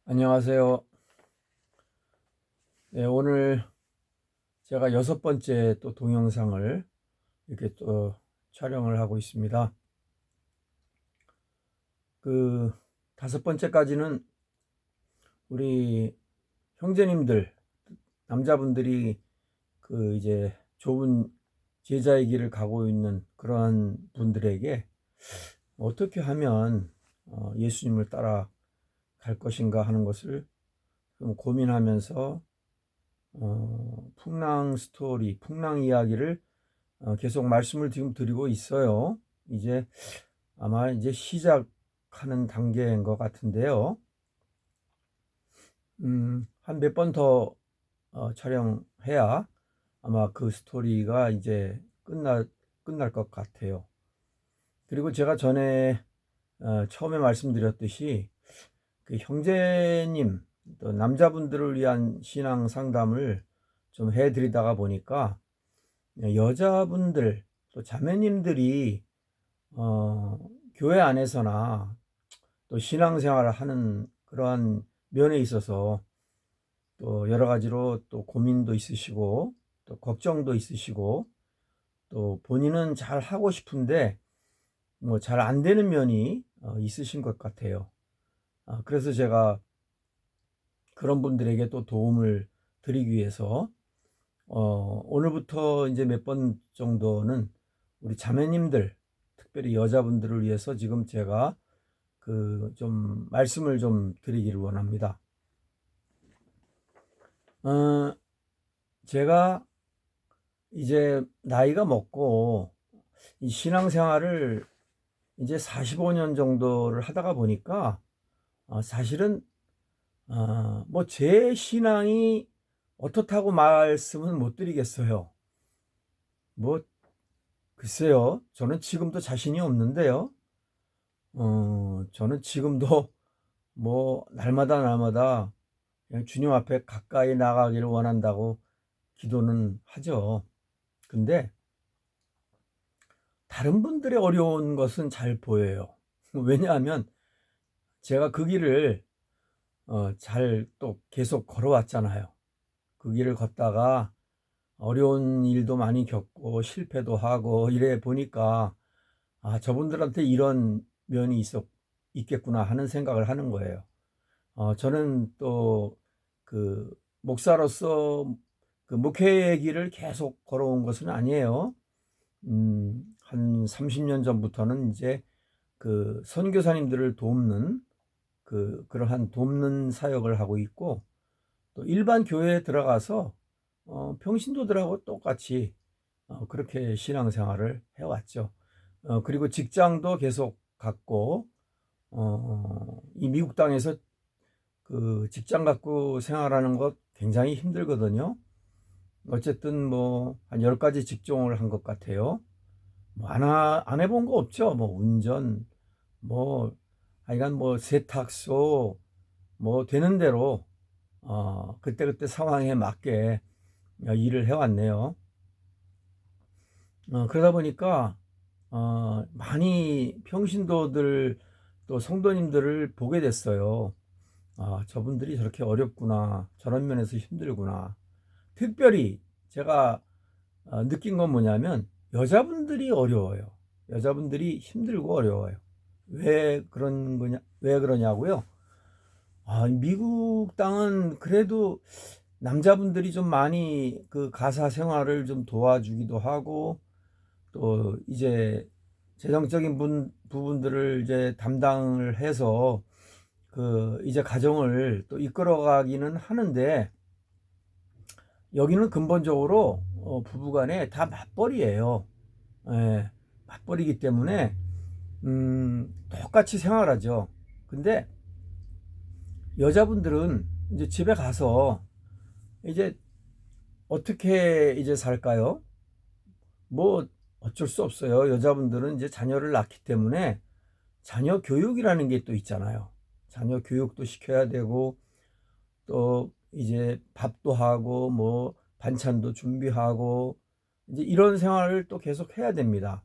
안녕하세요. 네, 오늘 제가 6번째 또 동영상을 이렇게 또 촬영을 하고 있습니다. 그 5번째까지는 우리 형제님들, 남자분들이 그 이제 좁은 제자의 길을 가고 있는 그러한 분들에게 어떻게 하면 예수님을 따라 갈 것인가 하는 것을 좀 고민하면서 풍랑 스토리, 풍랑 이야기를 계속 말씀을 지금 드리고 있어요. 이제 아마 이제 시작하는 단계인 것 같은데요. 한 몇 번 더 촬영해야 아마 그 스토리가 이제 끝날 것 같아요. 그리고 제가 전에 처음에 말씀드렸듯이 그 형제님, 또 남자분들을 위한 신앙 상담을 좀 해드리다가 보니까 여자분들 또 자매님들이 교회 안에서나 또 신앙생활을 하는 그러한 면에 있어서 또 여러 가지로 또 고민도 있으시고 또 걱정도 있으시고 또 본인은 잘 하고 싶은데 뭐 잘 안 되는 면이 있으신 것 같아요. 그래서 제가 그런 분들에게 또 도움을 드리기 위해서 오늘부터 이제 몇 번 정도는 우리 자매님들, 특별히 여자분들을 위해서 지금 제가 그 좀 말씀을 좀 드리기를 원합니다. 제가 이제 나이가 먹고 이 신앙생활을 이제 45년 정도를 하다가 보니까 사실은 뭐 제 신앙이 어떻다고 말씀은 못 드리겠어요. 뭐 글쎄요, 저는 지금도 자신이 없는데요. 저는 지금도 뭐 날마다 그냥 주님 앞에 가까이 나가기를 원한다고 기도는 하죠. 근데 다른 분들의 어려운 것은 잘 보여요. 왜냐하면 제가 그 길을 잘 또 계속 걸어왔잖아요. 그 길을 걷다가 어려운 일도 많이 겪고 실패도 하고 이래 보니까 저분들한테 이런 면이 있겠구나 하는 생각을 하는 거예요. 저는 또 그 목사로서 그 목회의 길을 계속 걸어온 것은 아니에요. 한 30년 전부터는 이제 그 선교사님들을 돕는 그러한 돕는 사역을 하고 있고, 또 일반 교회에 들어가서 평신도들하고 똑같이 그렇게 신앙생활을 해왔죠. 그리고 직장도 계속 갖고 이 미국 땅에서 그 직장 갖고 생활하는 것 굉장히 힘들거든요. 어쨌든 뭐 한 10가지 직종을 한 것 같아요. 뭐 안 해본 거 없죠. 뭐 운전, 뭐 하여간 뭐 세탁소, 뭐 되는 대로 그때그때 상황에 맞게 일을 해왔네요. 그러다 보니까 많이 평신도들 또 성도님들을 보게 됐어요. 저분들이 저렇게 어렵구나, 저런 면에서 힘들구나. 특별히 제가 느낀 건 뭐냐면 여자분들이 어려워요. 여자분들이 힘들고 어려워요. 왜 그러냐고요? 미국 땅은 그래도 남자분들이 좀 많이 그 가사 생활을 좀 도와주기도 하고, 또 이제 재정적인 부분들을 이제 담당을 해서 그 이제 가정을 또 이끌어가기는 하는데, 여기는 근본적으로 부부간에 다 맞벌이에요. 예, 맞벌이기 때문에 똑같이 생활하죠. 근데 여자분들은 이제 집에 가서 이제 어떻게 이제 살까요? 뭐 어쩔 수 없어요. 여자분들은 이제 자녀를 낳기 때문에 자녀 교육이라는 게 또 있잖아요. 자녀 교육도 시켜야 되고, 또 이제 밥도 하고 뭐 반찬도 준비하고 이제 이런 생활을 또 계속 해야 됩니다.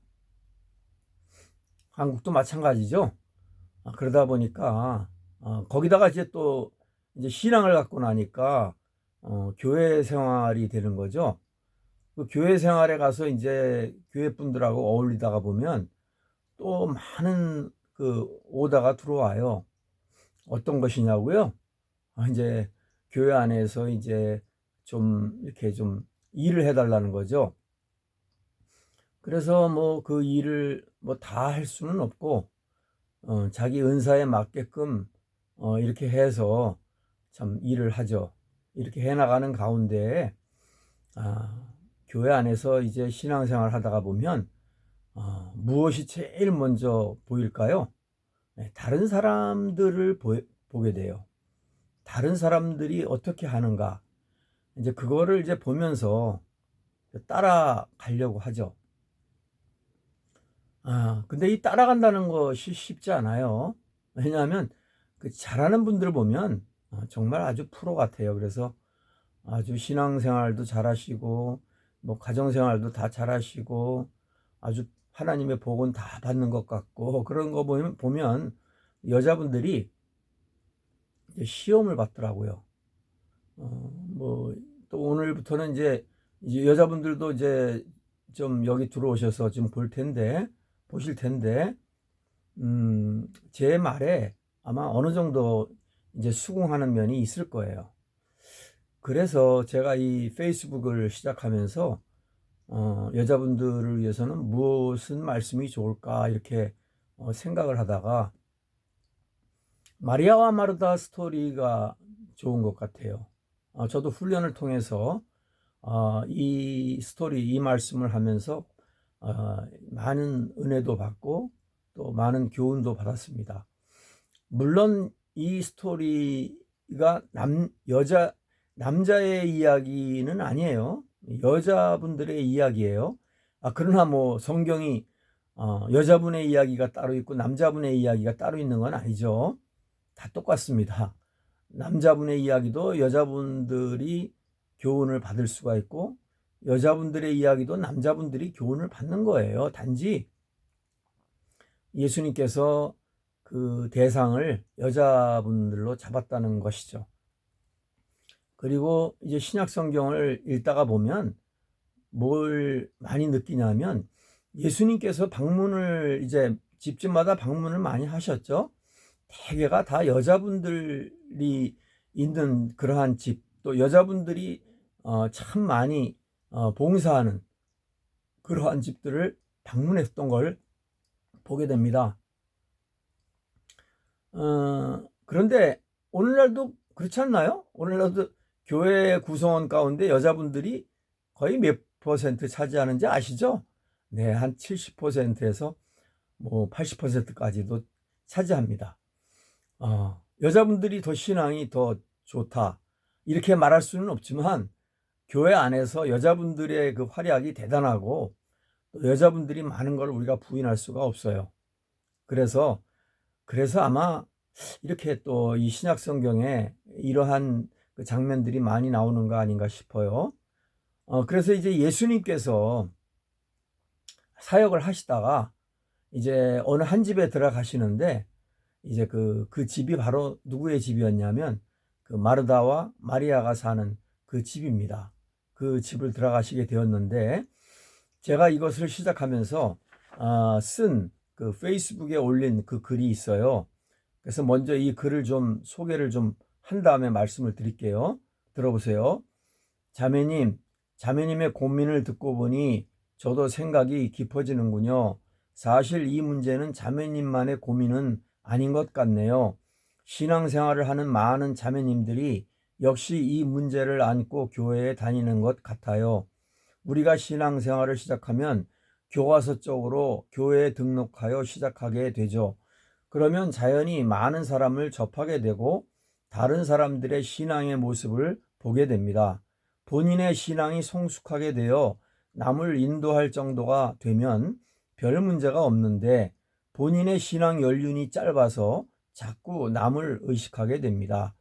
한국도 마찬가지죠. 그러다 보니까 거기다가 이제 또 이제 신앙을 갖고 나니까 교회 생활이 되는 거죠. 그 교회 생활에 가서 이제 교회 분들하고 어울리다가 보면 또 많은 그 오다가 들어와요. 어떤 것이냐고요? 이제 교회 안에서 이제 좀 이렇게 좀 일을 해달라는 거죠. 그래서 뭐 그 일을 뭐 다 할 수는 없고 자기 은사에 맞게끔 이렇게 해서 참 일을 하죠. 이렇게 해나가는 가운데 교회 안에서 이제 신앙생활 하다가 보면 무엇이 제일 먼저 보일까요? 네, 다른 사람들을 보게 돼요. 다른 사람들이 어떻게 하는가, 이제 그거를 이제 보면서 따라가려고 하죠. 근데 이 따라간다는 것이 쉽지 않아요. 왜냐하면 그 잘하는 분들 보면 정말 아주 프로 같아요. 그래서 아주 신앙생활도 잘하시고 뭐 가정생활도 다 잘하시고 아주 하나님의 복은 다 받는 것 같고 그런 거 보면 여자분들이 이제 시험을 받더라고요. 뭐 또 오늘부터는 이제 여자분들도 이제 좀 여기 들어오셔서 좀 보실 텐데 제 말에 아마 어느 정도 이제 수긍하는 면이 있을 거예요. 그래서 제가 이 페이스북을 시작하면서 여자분들을 위해서는 무슨 말씀이 좋을까 이렇게 생각을 하다가 마리아와 마르다 스토리가 좋은 것 같아요. 저도 훈련을 통해서 이 스토리, 이 말씀을 하면서 많은 은혜도 받고 또 많은 교훈도 받았습니다. 물론 이 스토리가 남자의 이야기는 아니에요. 여자분들의 이야기예요. 그러나 뭐 성경이 여자분의 이야기가 따로 있고 남자분의 이야기가 따로 있는 건 아니죠. 다 똑같습니다. 남자분의 이야기도 여자분들이 교훈을 받을 수가 있고 여자분들의 이야기도 남자분들이 교훈을 받는 거예요. 단지 예수님께서 그 대상을 여자분들로 잡았다는 것이죠. 그리고 이제 신약 성경을 읽다가 보면 뭘 많이 느끼냐면 예수님께서 방문을 이제 집집마다 방문을 많이 하셨죠. 대개가 다 여자분들이 있는 그러한 집, 또 여자분들이 참 많이 봉사하는 그러한 집들을 방문했던 걸 보게 됩니다. 그런데 오늘날도 그렇지 않나요? 오늘날도 교회 구성원 가운데 여자분들이 거의 몇 퍼센트 차지하는지 아시죠? 네, 한 70%에서 뭐 80%까지도 차지합니다. 여자분들이 더 신앙이 더 좋다 이렇게 말할 수는 없지만 교회 안에서 여자분들의 그 활약이 대단하고 또 여자분들이 많은 걸 우리가 부인할 수가 없어요. 그래서 아마 이렇게 또 이 신약 성경에 이러한 그 장면들이 많이 나오는 거 아닌가 싶어요. 그래서 이제 예수님께서 사역을 하시다가 이제 어느 한 집에 들어가시는데 이제 그 집이 바로 누구의 집이었냐면 그 마르다와 마리아가 사는 그 집입니다. 그 집을 들어가시게 되었는데 제가 이것을 시작하면서 쓴 그 페이스북에 올린 그 글이 있어요. 그래서 먼저 이 글을 좀 소개를 좀 한 다음에 말씀을 드릴게요. 들어보세요. 자매님의 고민을 듣고 보니 저도 생각이 깊어지는군요. 사실 이 문제는 자매님만의 고민은 아닌 것 같네요. 신앙생활을 하는 많은 자매님들이 역시 이 문제를 안고 교회에 다니는 것 같아요. 우리가 신앙생활을 시작하면 교과서 쪽으로 교회에 등록하여 시작하게 되죠. 그러면 자연히 많은 사람을 접하게 되고 다른 사람들의 신앙의 모습을 보게 됩니다. 본인의 신앙이 성숙하게 되어 남을 인도할 정도가 되면 별 문제가 없는데 본인의 신앙 연륜이 짧아서 자꾸 남을 의식하게 됩니다.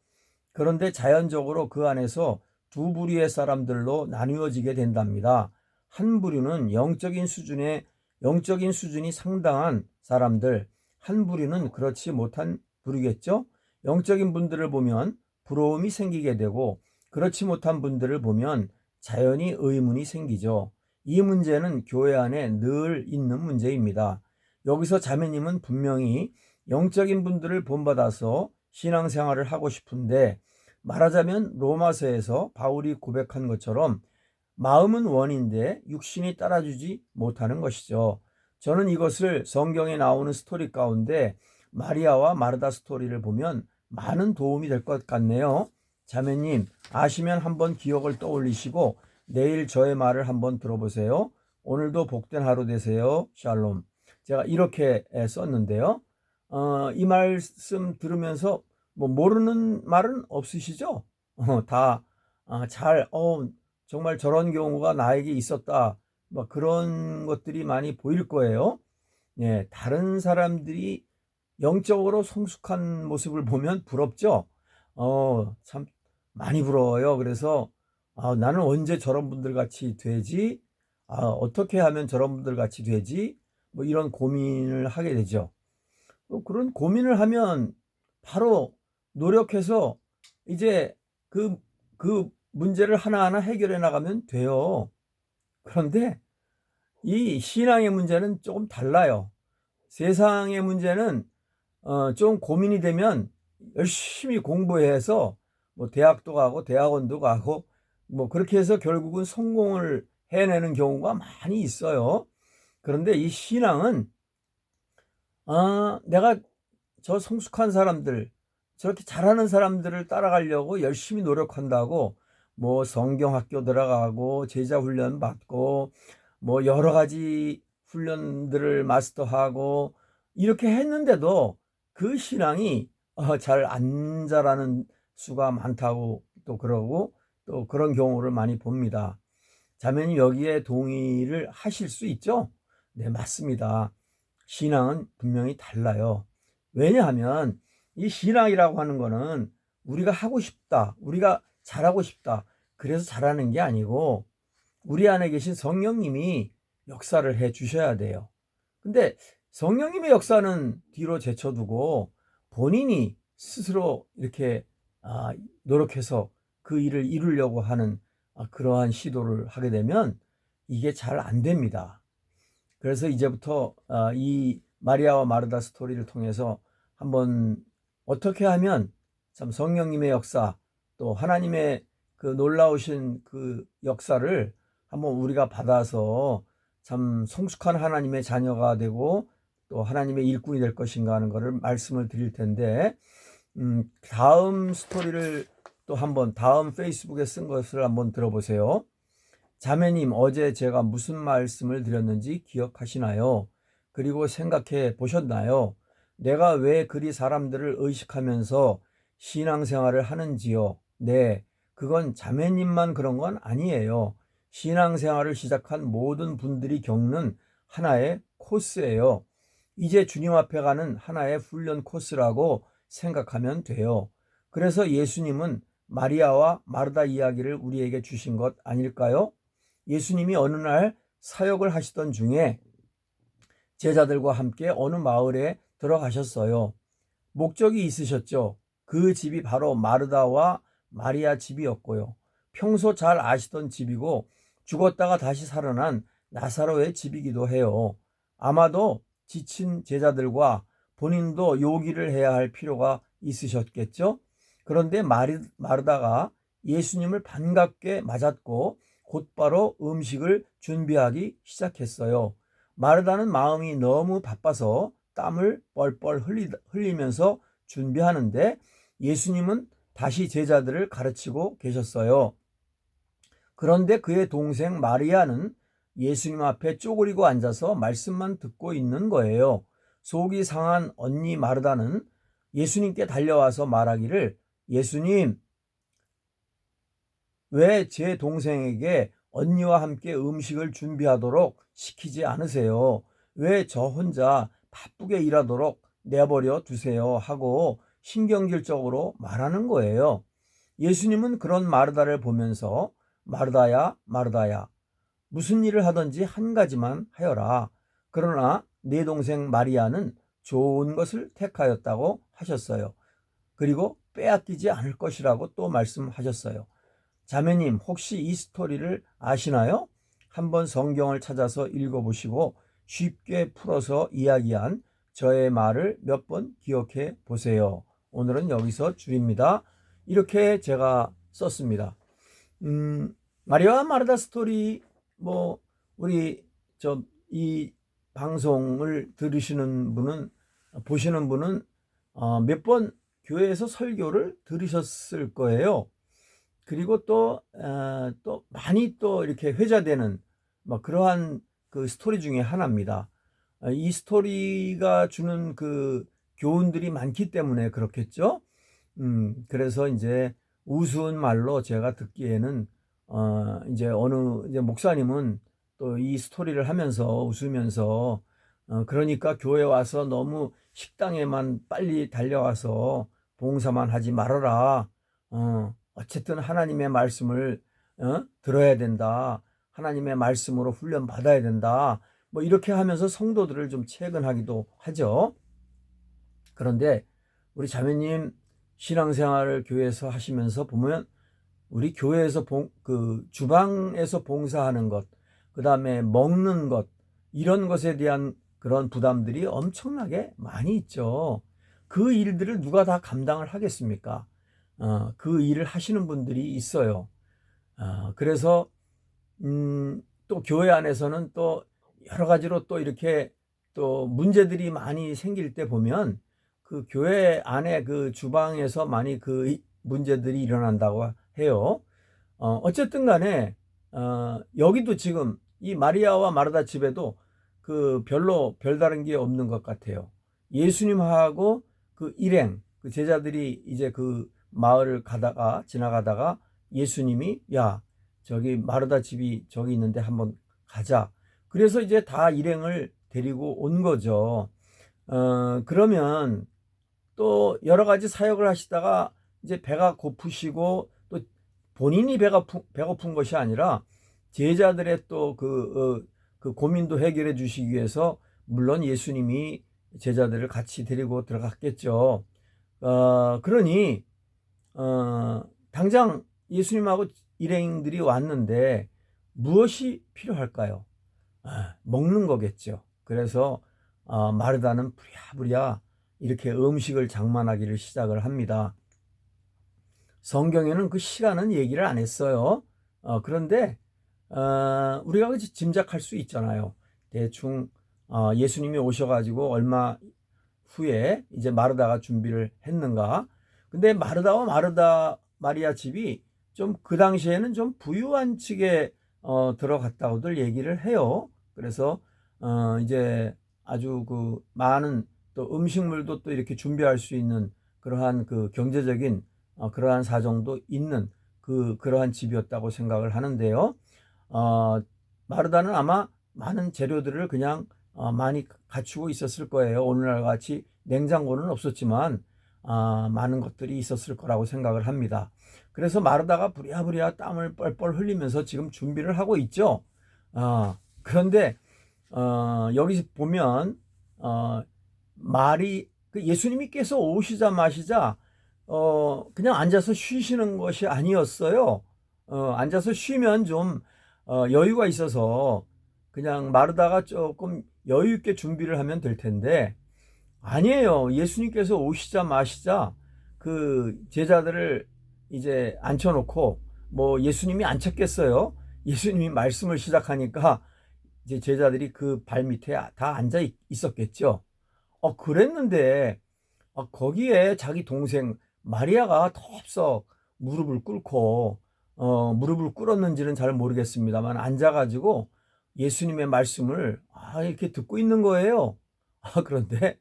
그런데 자연적으로 그 안에서 두 부류의 사람들로 나누어지게 된답니다. 한 부류는 영적인 수준이 상당한 사람들, 한 부류는 그렇지 못한 부류겠죠. 영적인 분들을 보면 부러움이 생기게 되고, 그렇지 못한 분들을 보면 자연히 의문이 생기죠. 이 문제는 교회 안에 늘 있는 문제입니다. 여기서 자매님은 분명히 영적인 분들을 본받아서 신앙생활을 하고 싶은데, 말하자면 로마서에서 바울이 고백한 것처럼 마음은 원인데 육신이 따라주지 못하는 것이죠. 저는 이것을 성경에 나오는 스토리 가운데 마리아와 마르다 스토리를 보면 많은 도움이 될 것 같네요. 자매님, 아시면 한번 기억을 떠올리시고 내일 저의 말을 한번 들어보세요. 오늘도 복된 하루 되세요. 샬롬. 제가 이렇게 썼는데요. 이 말씀 들으면서 뭐 모르는 말은 없으시죠? 다 잘, 정말 저런 경우가 나에게 있었다. 뭐 그런 것들이 많이 보일 거예요. 예, 다른 사람들이 영적으로 성숙한 모습을 보면 부럽죠. 참 많이 부러워요. 그래서 나는 언제 저런 분들 같이 되지? 어떻게 하면 저런 분들 같이 되지? 뭐 이런 고민을 하게 되죠. 그런 고민을 하면 바로 노력해서 이제 그 문제를 하나하나 해결해 나가면 돼요. 그런데 이 신앙의 문제는 조금 달라요. 세상의 문제는 좀 고민이 되면 열심히 공부해서 뭐 대학도 가고 대학원도 가고 뭐 그렇게 해서 결국은 성공을 해내는 경우가 많이 있어요. 그런데 이 신앙은 내가 저 성숙한 사람들, 저렇게 잘하는 사람들을 따라가려고 열심히 노력한다고 뭐 성경학교 들어가고 제자 훈련 받고 뭐 여러 가지 훈련들을 마스터하고 이렇게 했는데도 그 신앙이 잘 안 자라는 수가 많다고 또 그러고 또 그런 경우를 많이 봅니다. 자매님 여기에 동의를 하실 수 있죠? 네, 맞습니다. 신앙은 분명히 달라요. 왜냐하면 이 신앙이라고 하는 거는 우리가 하고 싶다, 우리가 잘하고 싶다, 그래서 잘하는 게 아니고 우리 안에 계신 성령님이 역사를 해 주셔야 돼요. 근데 성령님의 역사는 뒤로 제쳐두고 본인이 스스로 이렇게 노력해서 그 일을 이루려고 하는 그러한 시도를 하게 되면 이게 잘 안 됩니다. 그래서 이제부터 이 마리아와 마르다 스토리를 통해서 한번 어떻게 하면 참 성령님의 역사 또 하나님의 그 놀라우신 그 역사를 한번 우리가 받아서 참 성숙한 하나님의 자녀가 되고 또 하나님의 일꾼이 될 것인가 하는 것을 말씀을 드릴 텐데, 다음 스토리를 또 한번 다음 페이스북에 쓴 것을 한번 들어보세요. 자매님, 어제 제가 무슨 말씀을 드렸는지 기억하시나요? 그리고 생각해 보셨나요? 내가 왜 그리 사람들을 의식하면서 신앙생활을 하는지요? 네, 그건 자매님만 그런 건 아니에요. 신앙생활을 시작한 모든 분들이 겪는 하나의 코스예요. 이제 주님 앞에 가는 하나의 훈련 코스라고 생각하면 돼요. 그래서 예수님은 마리아와 마르다 이야기를 우리에게 주신 것 아닐까요? 예수님이 어느 날 사역을 하시던 중에 제자들과 함께 어느 마을에 들어가셨어요. 목적이 있으셨죠. 그 집이 바로 마르다와 마리아 집이었고요. 평소 잘 아시던 집이고 죽었다가 다시 살아난 나사로의 집이기도 해요. 아마도 지친 제자들과 본인도 요기를 해야 할 필요가 있으셨겠죠. 그런데 마르다가 예수님을 반갑게 맞았고 곧바로 음식을 준비하기 시작했어요. 마르다는 마음이 너무 바빠서 땀을 뻘뻘 흘리면서 준비하는데 예수님은 다시 제자들을 가르치고 계셨어요. 그런데 그의 동생 마리아는 예수님 앞에 쪼그리고 앉아서 말씀만 듣고 있는 거예요. 속이 상한 언니 마르다는 예수님께 달려와서 말하기를, 예수님, 왜 제 동생에게 언니와 함께 음식을 준비하도록 시키지 않으세요? 왜 저 혼자 바쁘게 일하도록 내버려 두세요? 하고 신경질적으로 말하는 거예요. 예수님은 그런 마르다를 보면서 마르다야, 마르다야, 무슨 일을 하든지 한 가지만 하여라. 그러나 내 동생 마리아는 좋은 것을 택하였다고 하셨어요. 그리고 빼앗기지 않을 것이라고 또 말씀하셨어요. 자매님, 혹시 이 스토리를 아시나요? 한번 성경을 찾아서 읽어보시고 쉽게 풀어서 이야기한 저의 말을 몇 번 기억해 보세요. 오늘은 여기서 줄입니다. 이렇게 제가 썼습니다. 마리아와 마르다 스토리, 우리 이 방송을 들으시는 분은, 보시는 분은 몇 번 교회에서 설교를 들으셨을 거예요. 그리고 또 많이 또 이렇게 회자되는 그러한 그 스토리 중에 하나입니다. 이 스토리가 주는 그 교훈들이 많기 때문에 그렇겠죠. 그래서 이제 우스운 말로 제가 듣기에는 이제 이제 목사님은 또 이 스토리를 하면서 웃으면서 그러니까 교회 와서 너무 식당에만 빨리 달려와서 봉사만 하지 말아라. 어쨌든 하나님의 말씀을 들어야 된다. 하나님의 말씀으로 훈련 받아야 된다. 이렇게 하면서 성도들을 좀 체근하기도 하죠. 그런데 우리 자매님 신앙생활을 교회에서 하시면서 보면 우리 교회에서 그 주방에서 봉사하는 것, 그 다음에 먹는 것, 이런 것에 대한 그런 부담들이 엄청나게 많이 있죠. 그 일들을 누가 다 감당을 하겠습니까? 그 일을 하시는 분들이 있어요. 그래서 또 교회 안에서는 또 여러 가지로 또 이렇게 또 문제들이 많이 생길 때 보면 그 교회 안에 그 주방에서 많이 그 문제들이 일어난다고 해요. 어쨌든 간에 여기도 지금 이 마리아와 마르다 집에도 그 별로 별다른 게 없는 것 같아요. 예수님하고 그 일행, 그 제자들이 이제 그 마을을 지나가다가 예수님이 야, 저기 마르다 집이 저기 있는데 한번 가자. 그래서 이제 다 일행을 데리고 온 거죠. 그러면 또 여러 가지 사역을 하시다가 이제 배가 고프시고 또 본인이 배고픈 것이 아니라 제자들의 또 그 고민도 해결해 주시기 위해서 물론 예수님이 제자들을 같이 데리고 들어갔겠죠. 그러니 당장 예수님하고 일행들이 왔는데 무엇이 필요할까요? 먹는 거겠죠. 그래서 마르다는 부랴부랴 이렇게 음식을 장만하기를 시작을 합니다. 성경에는 그 시간은 얘기를 안 했어요. 그런데 우리가 짐작할 수 있잖아요. 대충 예수님이 오셔가지고 얼마 후에 이제 마르다가 준비를 했는가. 근데 마르다와 마리아 집이 좀 그 당시에는 좀 부유한 측에 들어갔다고들 얘기를 해요. 그래서 이제 아주 그 많은 또 음식물도 또 이렇게 준비할 수 있는 그러한 그 경제적인 그러한 사정도 있는 그러한 집이었다고 생각을 하는데요. 마르다는 아마 많은 재료들을 그냥 많이 갖추고 있었을 거예요. 오늘날 같이 냉장고는 없었지만 많은 것들이 있었을 거라고 생각을 합니다. 그래서 마르다가 부랴부랴 땀을 뻘뻘 흘리면서 지금 준비를 하고 있죠. 그런데 여기 보면 그 예수님께서 오시자마시자 그냥 앉아서 쉬시는 것이 아니었어요. 앉아서 쉬면 좀 여유가 있어서 그냥 마르다가 조금 여유 있게 준비를 하면 될 텐데 아니에요. 예수님께서 오시자마시자 그 제자들을 이제 앉혀놓고 예수님이 앉혔겠어요. 예수님이 말씀을 시작하니까 이제 제자들이 그 발 밑에 다 앉아 있었겠죠. 그랬는데 거기에 자기 동생 마리아가 덥석 무릎을 꿇고 무릎을 꿇었는지는 잘 모르겠습니다만 앉아가지고 예수님의 말씀을 이렇게 듣고 있는 거예요. 그런데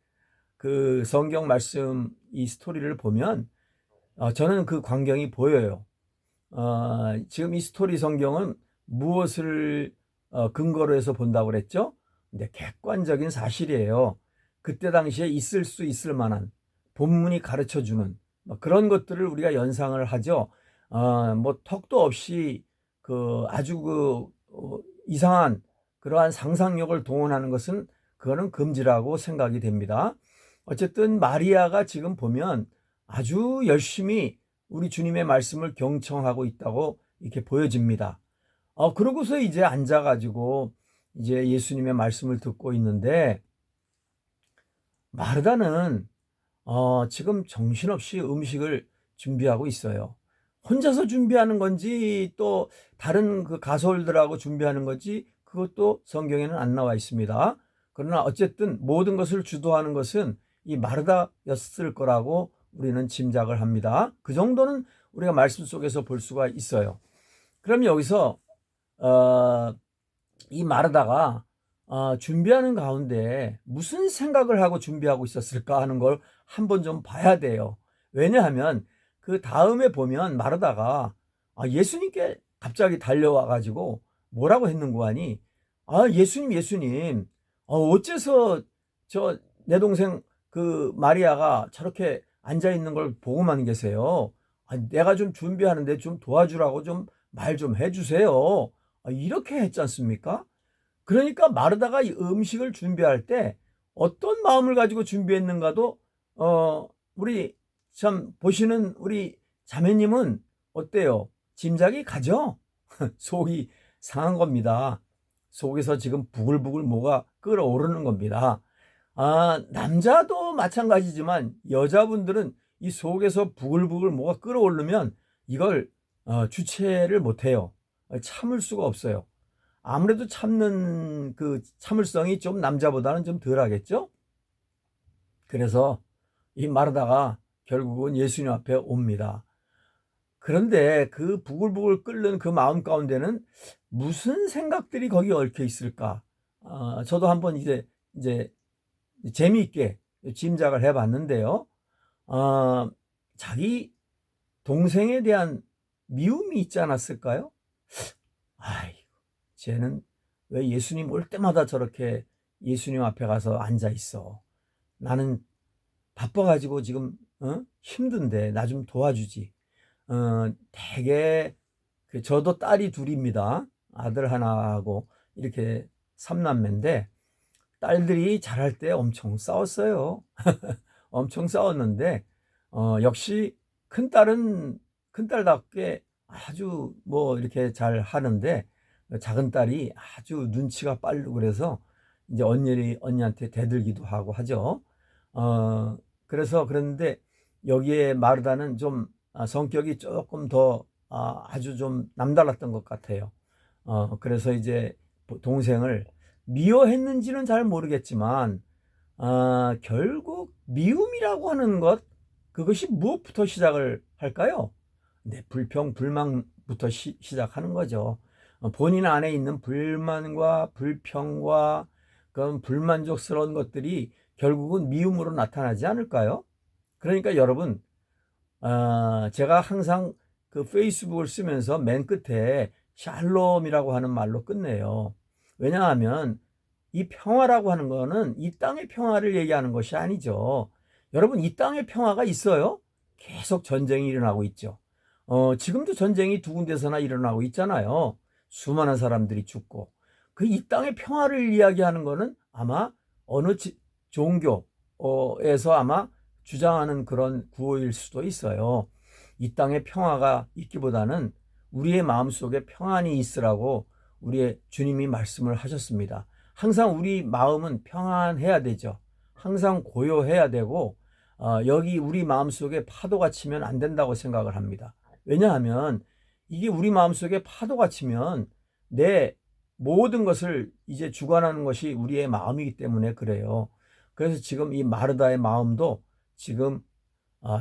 그 성경 말씀 이 스토리를 보면 저는 그 광경이 보여요. 지금 이 스토리 성경은 무엇을 근거로 해서 본다고 그랬죠? 근데 객관적인 사실이에요. 그때 당시에 있을 수 있을 만한 본문이 가르쳐주는 그런 것들을 우리가 연상을 하죠. 턱도 없이 아주 이상한 그러한 상상력을 동원하는 것은 그거는 금지라고 생각이 됩니다. 어쨌든 마리아가 지금 보면 아주 열심히 우리 주님의 말씀을 경청하고 있다고 이렇게 보여집니다. 그러고서 이제 앉아가지고 이제 예수님의 말씀을 듣고 있는데, 마르다는 지금 정신없이 음식을 준비하고 있어요. 혼자서 준비하는 건지 또 다른 그 가솔들하고 준비하는 건지 그것도 성경에는 안 나와 있습니다. 그러나 어쨌든 모든 것을 주도하는 것은 이 마르다였을 거라고 우리는 짐작을 합니다. 그 정도는 우리가 말씀 속에서 볼 수가 있어요. 그럼 여기서 이 마르다가 준비하는 가운데 무슨 생각을 하고 준비하고 있었을까 하는 걸 한번 좀 봐야 돼요. 왜냐하면 그 다음에 보면 마르다가 예수님께 갑자기 달려와 가지고 뭐라고 했는고 하니, 예수님, 어째서 저 내 동생 그 마리아가 저렇게 앉아 있는 걸 보고만 계세요. 내가 좀 준비하는데 좀 도와주라고 좀 말 좀 해주세요. 이렇게 했지 않습니까? 그러니까 마르다가 이 음식을 준비할 때 어떤 마음을 가지고 준비했는가도 우리 참 보시는 우리 자매님은 어때요? 짐작이 가죠? 속이 상한 겁니다. 속에서 지금 부글부글 뭐가 끓어오르는 겁니다. 남자도 마찬가지지만 여자분들은 이 속에서 부글부글 뭐가 끓어오르면 이걸 주체를 못해요. 참을 수가 없어요. 아무래도 참는 그 참을성이 좀 남자보다는 좀 덜하겠죠? 그래서 이 마르다가 결국은 예수님 앞에 옵니다. 그런데 그 부글부글 끓는 그 마음 가운데는 무슨 생각들이 거기 얽혀 있을까? 저도 한번 이제 재미있게 짐작을 해봤는데요. 자기 동생에 대한 미움이 있지 않았을까요? 쟤는 왜 예수님 올 때마다 저렇게 예수님 앞에 가서 앉아 있어? 나는 바빠가지고 지금 힘든데 나 좀 도와주지. 되게 저도 딸이 둘입니다. 아들 하나하고 이렇게 삼남매인데 딸들이 자랄 때 엄청 싸웠어요. 엄청 싸웠는데 역시 큰딸은 큰딸답게 아주 뭐 이렇게 잘 하는데, 작은 딸이 아주 눈치가 빠르고 그래서 이제 언니한테 대들기도 하고 하죠. 그래서 그런데 여기에 마르다는 좀 성격이 조금 더 아주 좀 남달랐던 것 같아요. 그래서 이제 동생을 미워했는지는 잘 모르겠지만 결국 미움이라고 하는 것, 그것이 무엇부터 시작을 할까요? 네, 불평, 불만부터 시작하는 거죠. 본인 안에 있는 불만과 불평과 그런 불만족스러운 것들이 결국은 미움으로 나타나지 않을까요? 그러니까 여러분, 제가 항상 그 페이스북을 쓰면서 맨 끝에 샬롬이라고 하는 말로 끝내요. 왜냐하면 이 평화라고 하는 거는 이 땅의 평화를 얘기하는 것이 아니죠. 여러분, 이 땅의 평화가 있어요? 계속 전쟁이 일어나고 있죠. 지금도 전쟁이 두 군데서나 일어나고 있잖아요. 수많은 사람들이 죽고. 그 이 땅의 평화를 이야기하는 거는 아마 어느 종교에서 아마 주장하는 그런 구호일 수도 있어요. 이 땅의 평화가 있기보다는 우리의 마음속에 평안이 있으라고 우리의 주님이 말씀을 하셨습니다. 항상 우리 마음은 평안해야 되죠. 항상 고요해야 되고 여기 우리 마음속에 파도가 치면 안 된다고 생각을 합니다. 왜냐하면 이게 우리 마음속에 파도가 치면 내 모든 것을 이제 주관하는 것이 우리의 마음이기 때문에 그래요. 그래서 지금 이 마르다의 마음도 지금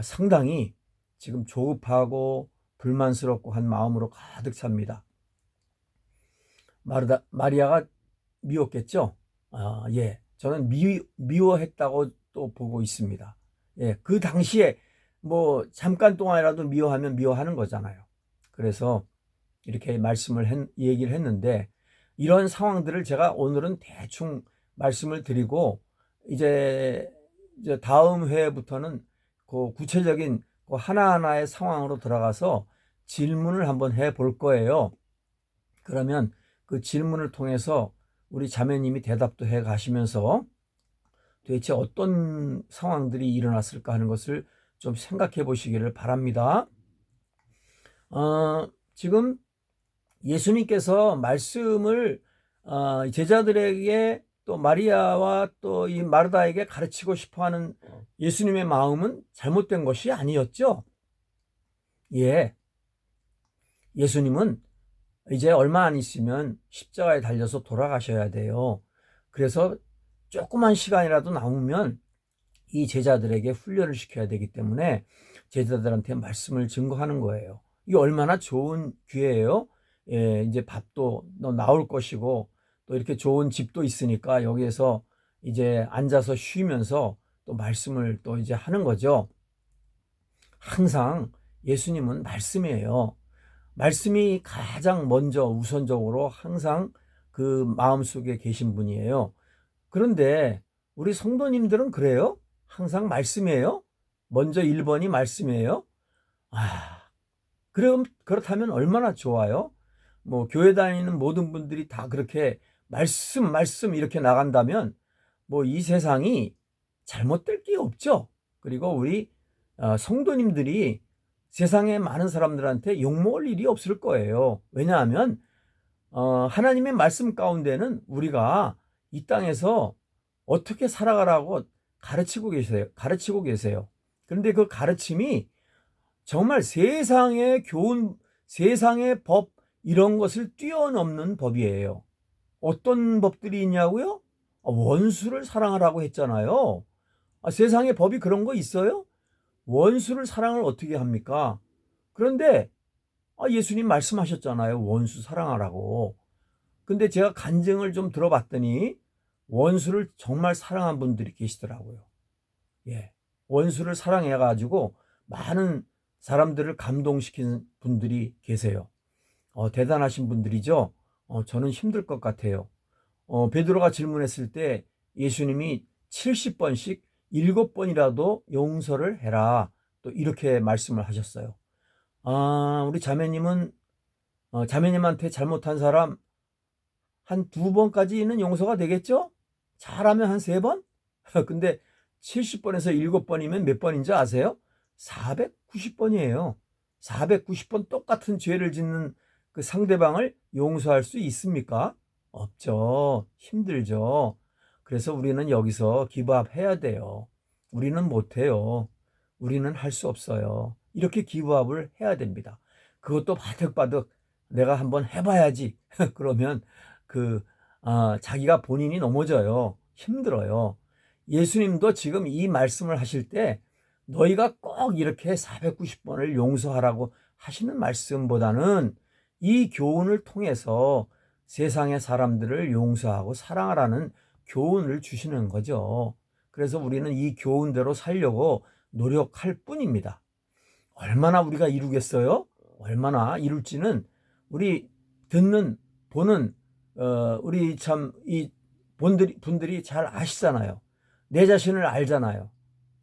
상당히 지금 조급하고 불만스럽고 한 마음으로 가득 찹니다. 마리아가 미웠겠죠? 예. 저는 미워했다고 또 보고 있습니다. 예. 그 당시에 뭐 잠깐 동안이라도 미워하면 미워하는 거잖아요. 그래서 이렇게 얘기를 했는데, 이런 상황들을 제가 오늘은 대충 말씀을 드리고 이제 다음 회부터는 그 구체적인 그 하나하나의 상황으로 들어가서 질문을 한번 해볼 거예요. 그러면 그 질문을 통해서 우리 자매님이 대답도 해 가시면서 도대체 어떤 상황들이 일어났을까 하는 것을 좀 생각해 보시기를 바랍니다. 지금 예수님께서 말씀을 제자들에게 또 마리아와 또 이 마르다에게 가르치고 싶어하는 예수님의 마음은 잘못된 것이 아니었죠. 예, 예수님은 이제 얼마 안 있으면 십자가에 달려서 돌아가셔야 돼요. 그래서 조그만 시간이라도 남으면 이 제자들에게 훈련을 시켜야 되기 때문에 제자들한테 말씀을 증거하는 거예요. 이게 얼마나 좋은 기회예요. 예, 이제 밥도 너 나올 것이고 또 이렇게 좋은 집도 있으니까 여기에서 이제 앉아서 쉬면서 또 말씀을 또 이제 하는 거죠. 항상 예수님은 말씀이에요. 말씀이 가장 먼저 우선적으로 항상 그 마음속에 계신 분이에요. 그런데 우리 성도님들은 그래요? 항상 말씀이에요? 먼저 1번이 말씀이에요? 그렇다면 얼마나 좋아요? 뭐 교회 다니는 모든 분들이 다 그렇게 말씀 이렇게 나간다면 뭐 이 세상이 잘못될 게 없죠. 그리고 우리 성도님들이 세상에 많은 사람들한테 욕먹을 일이 없을 거예요. 왜냐하면 하나님의 말씀 가운데는 우리가 이 땅에서 어떻게 살아가라고 가르치고 계세요. 그런데 그 가르침이 정말 세상의 교훈, 세상의 법, 이런 것을 뛰어넘는 법이에요. 어떤 법들이 있냐고요? 원수를 사랑하라고 했잖아요. 세상에 법이 그런 거 있어요? 원수를 사랑을 어떻게 합니까? 그런데 예수님 말씀하셨잖아요. 원수 사랑하라고. 근데 제가 간증을 좀 들어봤더니 원수를 정말 사랑한 분들이 계시더라고요. 예. 원수를 사랑해가지고 많은 사람들을 감동시킨 분들이 계세요. 대단하신 분들이죠. 저는 힘들 것 같아요. 베드로가 질문했을 때 예수님이 70번씩 7번이라도 용서를 해라. 또 이렇게 말씀을 하셨어요. 우리 자매님은 자매님한테 잘못한 사람 한 2번까지는 용서가 되겠죠? 잘하면 한 3번? 근데 70번에서 7번이면 몇 번인지 아세요? 490번이에요. 490번 똑같은 죄를 짓는 그 상대방을 용서할 수 있습니까? 없죠. 힘들죠. 그래서 우리는 여기서 기브업 해야 돼요. 우리는 못해요. 우리는 할 수 없어요. 이렇게 기브업을 해야 됩니다. 그것도 바득바득 내가 한번 해봐야지. 그러면 자기가 본인이 넘어져요. 힘들어요. 예수님도 지금 이 말씀을 하실 때 너희가 꼭 이렇게 490번을 용서하라고 하시는 말씀보다는 이 교훈을 통해서 세상의 사람들을 용서하고 사랑하라는 교훈을 주시는 거죠. 그래서 우리는 이 교훈대로 살려고 노력할 뿐입니다. 얼마나 우리가 이루겠어요? 얼마나 이룰지는 우리 듣는, 보는 우리 참 이 분들이 잘 아시잖아요. 내 자신을 알잖아요.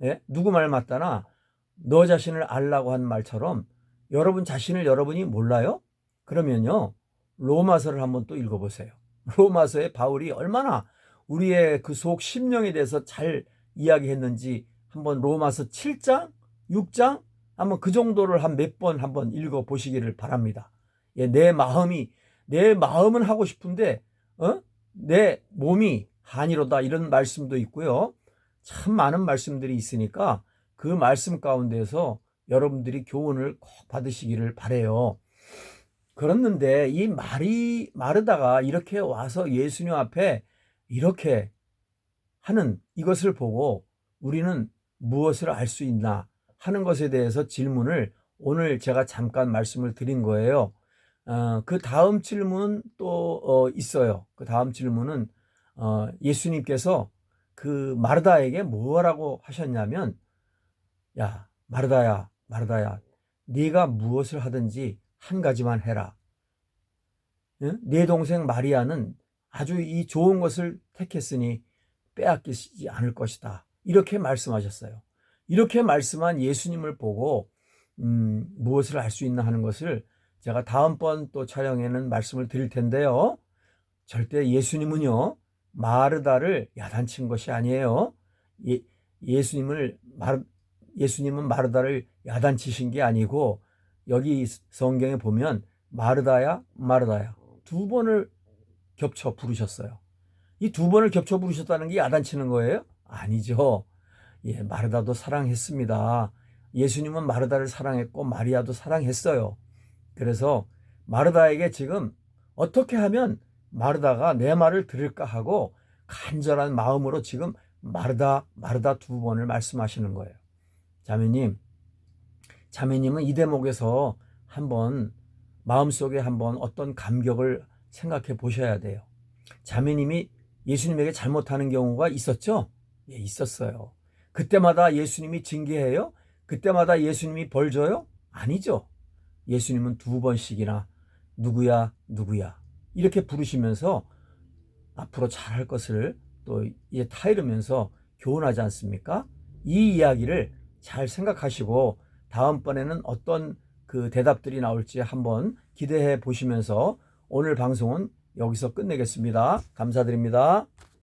예? 누구 말 맞다나 너 자신을 알라고 한 말처럼 여러분 자신을 여러분이 몰라요? 그러면요, 로마서를 한번 또 읽어보세요. 로마서에 바울이 얼마나 우리의 그 속 심령에 대해서 잘 이야기했는지 한번 로마서 7장, 6장 한번 그 정도를 한 몇 번 한번 읽어보시기를 바랍니다. 예, 내 마음은 하고 싶은데 내 몸이 한이로다, 이런 말씀도 있고요. 참 많은 말씀들이 있으니까 그 말씀 가운데서 여러분들이 교훈을 꼭 받으시기를 바라요. 그랬는데 이 마르다가 이렇게 와서 예수님 앞에 이렇게 하는 이것을 보고 우리는 무엇을 알 수 있나 하는 것에 대해서 질문을 오늘 제가 잠깐 말씀을 드린 거예요. 그 다음 질문 또 있어요. 그 다음 질문은 예수님께서 그 마르다에게 뭐라고 하셨냐면, 야 마르다야, 마르다야, 네가 무엇을 하든지 한 가지만 해라. 응? 네 동생 마리아는 아주 이 좋은 것을 택했으니 빼앗기지 않을 것이다. 이렇게 말씀하셨어요. 이렇게 말씀한 예수님을 보고 무엇을 알 수 있나 하는 것을 제가 다음번 또 촬영에는 말씀을 드릴 텐데요. 절대 예수님은요, 마르다를 야단친 것이 아니에요. 예수님을 예수님은 마르다를 야단치신 게 아니고 여기 성경에 보면 마르다야 마르다야 두 번을 겹쳐 부르셨어요. 이 두 번을 겹쳐 부르셨다는 게 야단치는 거예요? 아니죠. 예, 마르다도 사랑했습니다. 예수님은 마르다를 사랑했고 마리아도 사랑했어요. 그래서 마르다에게 지금 어떻게 하면 마르다가 내 말을 들을까 하고 간절한 마음으로 지금 마르다 마르다 두 번을 말씀하시는 거예요. 자매님은 이 대목에서 한번 마음속에 한번 어떤 감격을 생각해 보셔야 돼요. 자매님이 예수님에게 잘못하는 경우가 있었죠? 예, 있었어요. 그때마다 예수님이 징계해요? 그때마다 예수님이 벌 줘요? 아니죠. 예수님은 두 번씩이나 누구야 누구야 이렇게 부르시면서 앞으로 잘할 것을 또 이제 타이르면서 교훈하지 않습니까? 이 이야기를 잘 생각하시고 다음번에는 어떤 그 대답들이 나올지 한번 기대해 보시면서 오늘 방송은 여기서 끝내겠습니다. 감사드립니다.